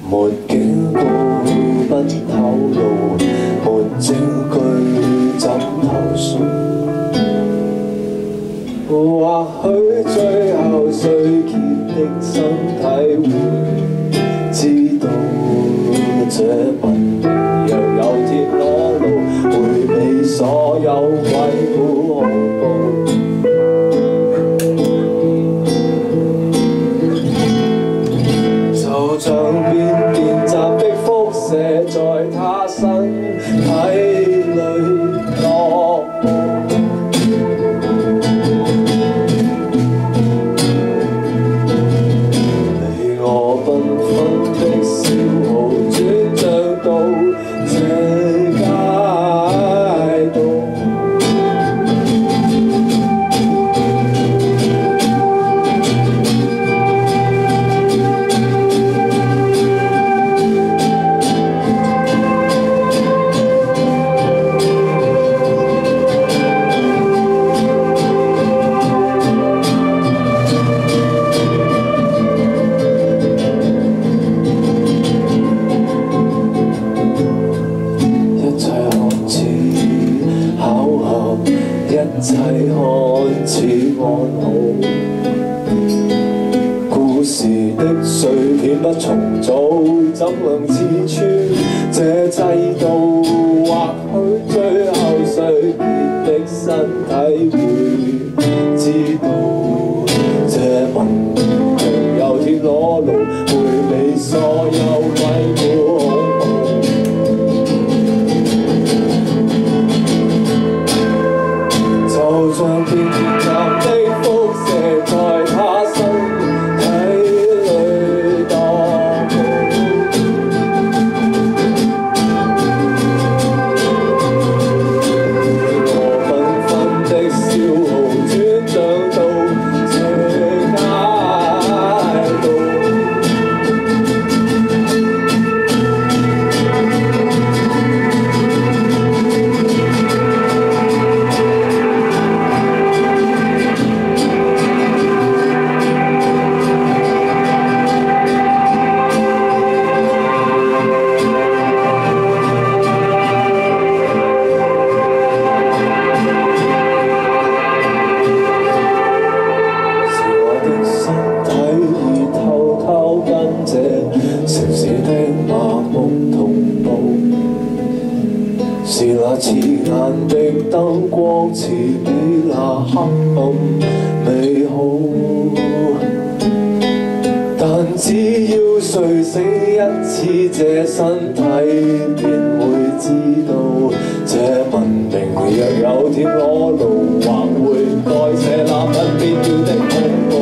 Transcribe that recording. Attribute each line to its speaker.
Speaker 1: 沒警告，不透露，沒證據怎投訴？或許最後衰竭的身體會知道，這文明若有鐵裸路，迴避所有鬼故恐怖。就像變雜的輻射在他身體裏落步，你我繽紛的消耗轉帳到這街道。一切看似安好，故事的碎片不重組，怎能刺穿這制度？或許最後碎裂的身體會知道，這文明有鐵裸路，迴避所有鬼故恐怖。就像變雜的輻射在他身體裏蕩步，我繽紛的消耗轉帳到這街道。城市的麻木同步，是那刺眼的燈光，似比那黑暗美好。但只要睡醒一次，這身體便會知道，這文明若有鐵裸路，或會改寫那不必要的恐怖。